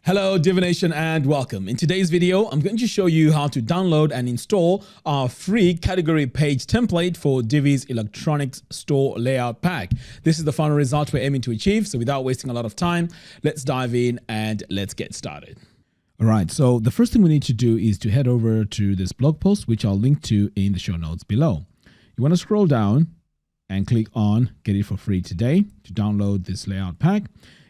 Hello Divi Nation and welcome. In today's video, I'm going to show you how to download and install our free category page template for Divi's electronics store layout pack. This is the final result we're aiming to achieve. So without wasting a lot of time, let's dive in and let's get started. All right, so the first thing we need to do is to head over to this blog post, which I'll link to in the show notes below. You want to scroll down and click on Get It for Free Today to download this layout pack,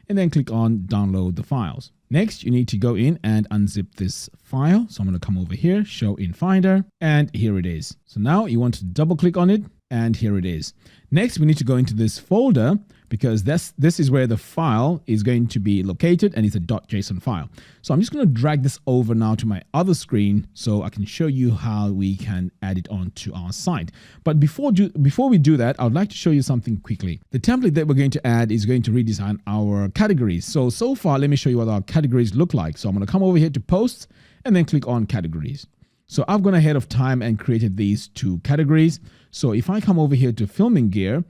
and then click on Download the files. Next, you need to go in and unzip this file. So I'm going to come over here, Show in Finder, and here it is. So now you want to double click on it, and here it is. Next, we need to go into this folder because this is where the file is going to be located, and it's a .json file. So I'm just going to drag this over now to my other screen so I can show you how we can add it onto our site. But before we do that, I would like to show you something quickly. The template that we're going to add is going to redesign our categories. So far, let me show you what our categories look like. So I'm going to come over here to Posts and then click on Categories. So I've gone ahead of time and created these two categories. So if I come over here to filming gear,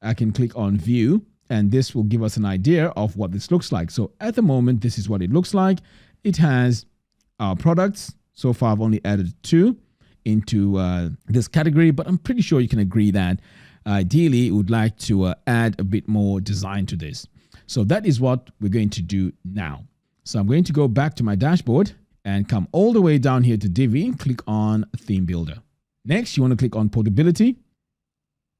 I can click on View, and this will give us an idea of what this looks like. So at the moment, this is what it looks like. It has our products. So far, I've only added 2 into this category, but I'm pretty sure you can agree that ideally, we would like to add a bit more design to this. So that is what we're going to do now. So I'm going to go back to my dashboard and come all the way down here to Divi, click on Theme Builder. Next, you want to click on Portability,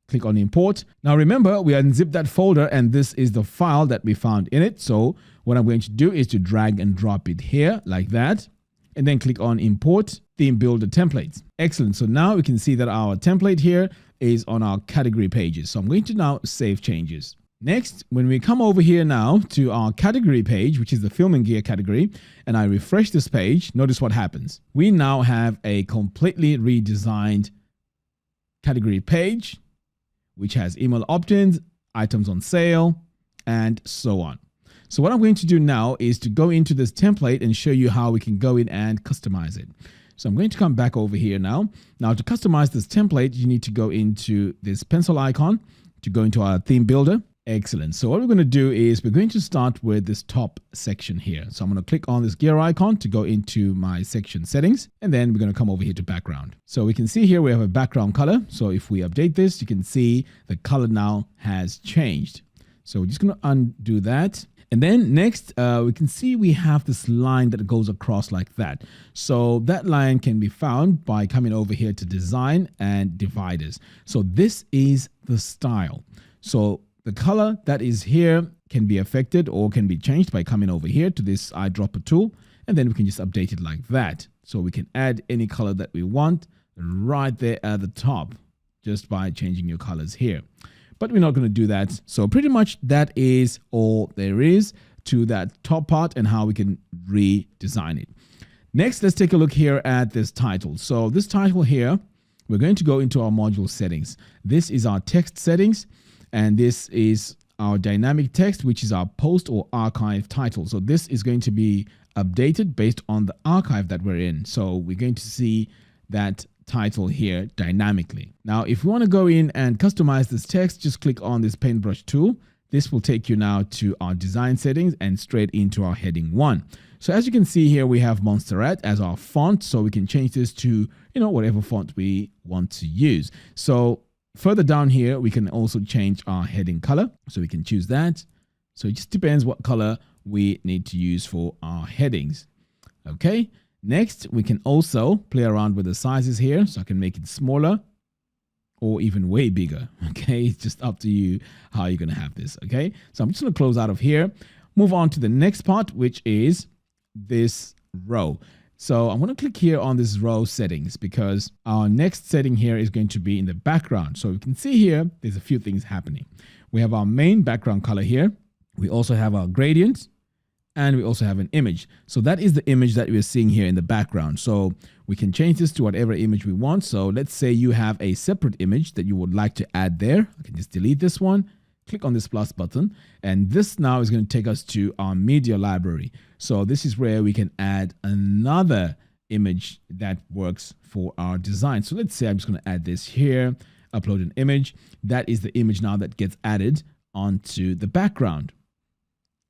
click on Import. Now remember, we unzipped that folder and this is the file that we found in it. So what I'm going to do is to drag and drop it here like that, and then click on Import Theme Builder Templates. Excellent. So now we can see that our template here is on our category pages. So I'm going to now save changes. Next, when we come over here now to our category page, which is the filming gear category, and I refresh this page, notice what happens. We now have a completely redesigned category page, which has email opt-ins, items on sale, and so on. So what I'm going to do now is to go into this template and show you how we can go in and customize it. So I'm going to come back over here now. Now to customize this template, you need to go into this pencil icon to go into our theme builder. Excellent. So what we're going to do is we're going to start with this top section here. So I'm going to click on this gear icon to go into my section settings, and then we're going to come over here to background. So we can see here we have a background color. So if we update this, you can see the color now has changed. So we're just going to undo that. And then next, we can see we have this line that goes across like that. So that line can be found by coming over here to Design and Dividers. So this is the style. So the color that is here can be affected or can be changed by coming over here to this eyedropper tool, and then we can just update it like that. So we can add any color that we want right there at the top just by changing your colors here. But we're not going to do that. So pretty much that is all there is to that top part and how we can redesign it. Next, let's take a look here at this title. So this title here, we're going to go into our module settings. This is our text settings. And this is our dynamic text, which is our post or archive title. So this is going to be updated based on the archive that we're in. So we're going to see that title here dynamically. Now, if we want to go in and customize this text, just click on this paintbrush tool. This will take you now to our design settings and straight into our heading 1. So as you can see here, we have Montserrat as our font. So we can change this to, whatever font we want to use. So further down here, we can also change our heading color. So we can choose that. So it just depends what color we need to use for our headings. Okay. Next, we can also play around with the sizes here. So I can make it smaller or even way bigger. Okay. It's just up to you how you're going to have this. Okay. So I'm just going to close out of here, move on to the next part, which is this row. So I'm going to click here on this row settings because our next setting here is going to be in the background. So you can see here, there's a few things happening. We have our main background color here. We also have our gradient, and we also have an image. So that is the image that we're seeing here in the background. So we can change this to whatever image we want. So let's say you have a separate image that you would like to add there. I can just delete this one. Click on this plus button, and this now is going to take us to our media library. So this is where we can add another image that works for our design. So let's say I'm just going to add this here, upload an image. That is the image now that gets added onto the background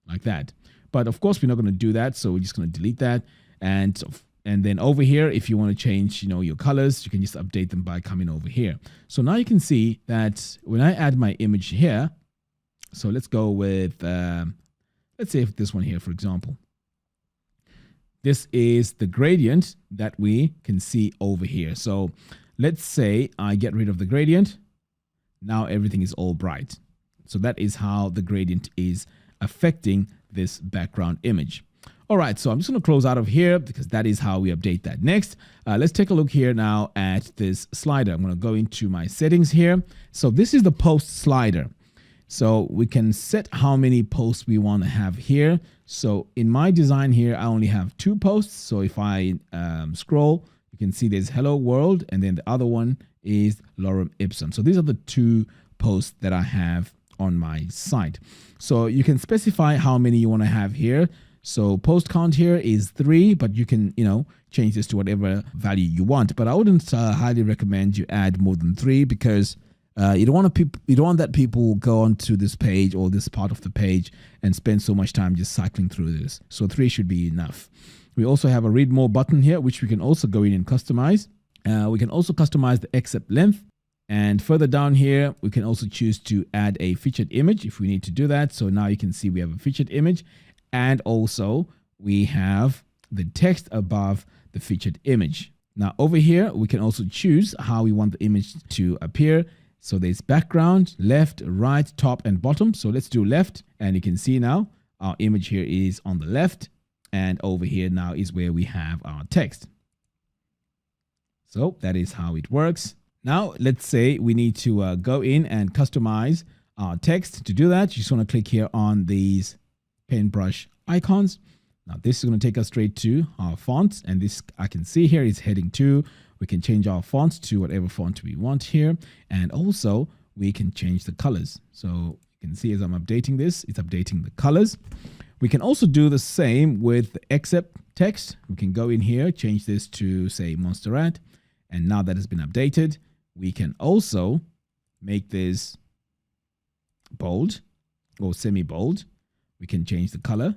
like that. But of course, we're not going to do that. So we're just going to delete that. And then over here, if you want to change, your colors, you can just update them by coming over here. So now you can see that when I add my image here, so let's go with, let's say this one here, for example. This is the gradient that we can see over here. So let's say I get rid of the gradient. Now everything is all bright. So that is how the gradient is affecting this background image. All right, so I'm just going to close out of here because that is how we update that. Next, let's take a look here now at this slider. I'm going to go into my settings here. So this is the post slider. So we can set how many posts we want to have here. So in my design here, I only have 2 posts. So if I scroll, you can see there's Hello World, and then the other one is Lorem Ipsum. So these are the 2 posts that I have on my site. So you can specify how many you want to have here. So post count here is 3, but you can, change this to whatever value you want. But I wouldn't highly recommend you add more than 3 because you don't want that people go onto this page or this part of the page and spend so much time just cycling through this. So 3 should be enough. We also have a read more button here, which we can also go in and customize. We can also customize the accept length. And further down here, we can also choose to add a featured image if we need to do that. So now you can see we have a featured image. And also we have the text above the featured image. Now over here, we can also choose how we want the image to appear. So there's background, left, right, top, and bottom. So let's do left. And you can see now our image here is on the left. And over here now is where we have our text. So that is how it works. Now, let's say we need to go in and customize our text. To do that, you just want to click here on these paintbrush icons. Now this is going to take us straight to our fonts, and this I can see here is heading 2. We can change our fonts to whatever font we want here, and also we can change the colors. So you can see as I'm updating this, it's updating the colors. We can also do the same with the accept text. We can go in here, change this to say Montserrat, and now that has been updated, we can also make this bold or semi-bold. We can change the color.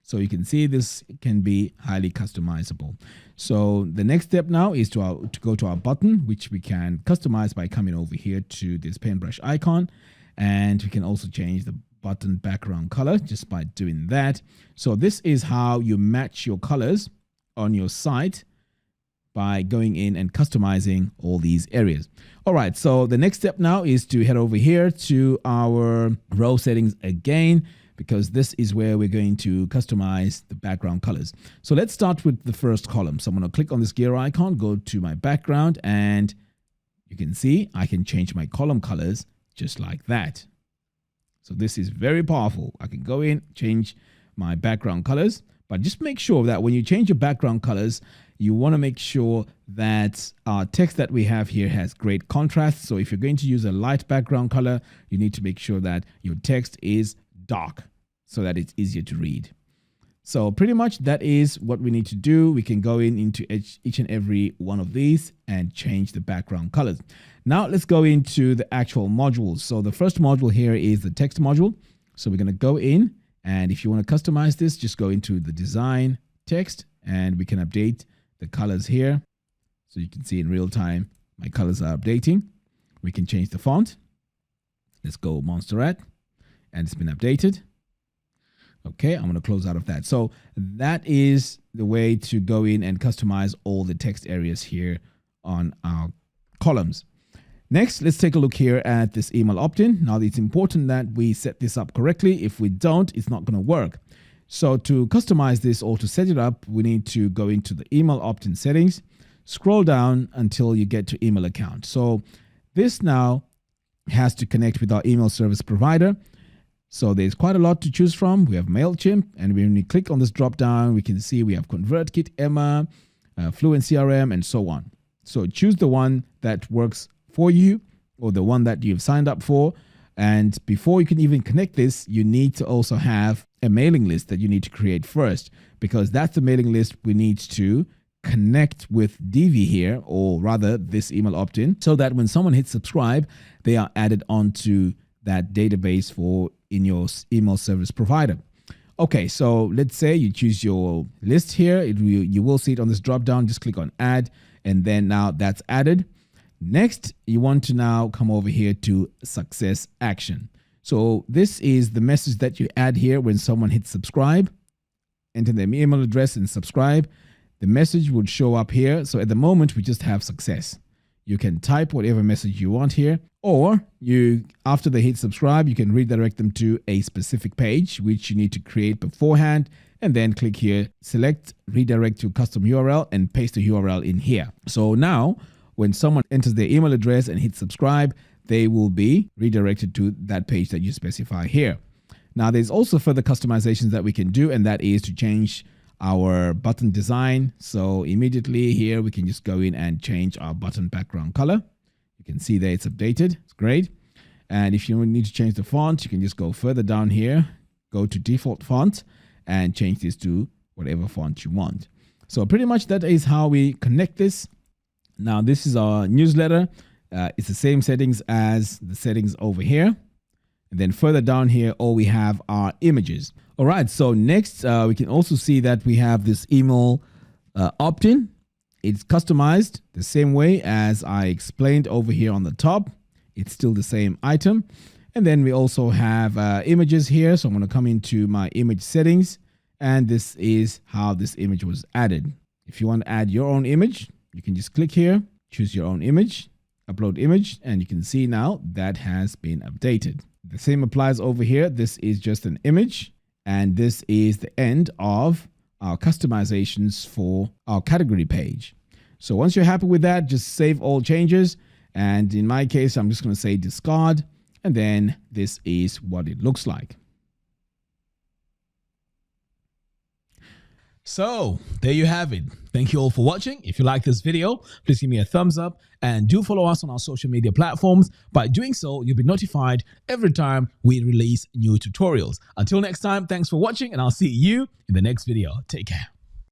So you can see this can be highly customizable. So the next step now is to go to our button, which we can customize by coming over here to this paintbrush icon. And we can also change the button background color just by doing that. So this is how you match your colors on your site by going in and customizing all these areas. All right, so the next step now is to head over here to our row settings again, because this is where we're going to customize the background colors. So let's start with the first column. So I'm going to click on this gear icon, go to my background, and you can see I can change my column colors just like that. So this is very powerful. I can go in, change my background colors, but just make sure that when you change your background colors, you want to make sure that our text that we have here has great contrast. So if you're going to use a light background color, you need to make sure that your text is dark so that it's easier to read. So pretty much that is what we need to do. We can go into each and every one of these and change the background colors. Now let's go into the actual modules. So the first module here is the text module. So we're going to go in, and if you want to customize this, just go into the design text, and we can update the colors here. So you can see in real time, my colors are updating. We can change the font. Let's go Montserrat, and it's been updated. Okay, I'm going to close out of that. So that is the way to go in and customize all the text areas here on our columns. Next, let's take a look here at this email opt-in. Now, it's important that we set this up correctly. If we don't, it's not going to work. So to customize this or to set it up, we need to go into the email opt-in settings, scroll down until you get to email account. So this now has to connect with our email service provider. So there's quite a lot to choose from. We have MailChimp, and when we click on this drop down, we can see we have ConvertKit, Emma, Fluent CRM, and so on. So choose the one that works for you or the one that you've signed up for. And before you can even connect this, you need to also have a mailing list that you need to create first, because that's the mailing list we need to connect with Divi here, or rather this email opt-in, so that when someone hits subscribe, they are added onto that database in your email service provider. Okay, so let's say you choose your list here. You will see it on this drop down. Just click on add, and then now that's added. Next, you want to now come over here to success action. So this is the message that you add here when someone hits subscribe. Enter their email address and subscribe. The message would show up here. So at the moment, we just have success. You can type whatever message you want here, or after they hit subscribe, you can redirect them to a specific page, which you need to create beforehand, and then click here, select redirect to custom URL, and paste the URL in here. So now when someone enters their email address and hits subscribe, they will be redirected to that page that you specify here. Now there's also further customizations that we can do, and that is to change our button design. So immediately here we can just go in and change our button background color. You can see there it's updated. It's great. And if you need to change the font, you can just go further down here, go to default font, and change this to whatever font you want. So pretty much that is how we connect this. Now this is our newsletter. It's the same settings as the settings over here. And then further down here, all we have are images. All right, so next we can also see that we have this email opt-in. It's customized the same way as I explained over here on the top. It's still the same item. And then we also have images here. So I'm going to come into my image settings, and this is how this image was added. If you want to add your own image, you can just click here, choose your own image, upload image, and you can see now that has been updated. The same applies over here. This is just an image, and this is the end of our customizations for our category page. So once you're happy with that, just save all changes. And in my case, I'm just going to say discard, and then this is what it looks like. So there you have it. Thank you all for watching. If you like this video, please give me a thumbs up, and do follow us on our social media platforms. By doing so, you'll be notified every time we release new tutorials. Until next time, thanks for watching, and I'll see you in the next video. Take care.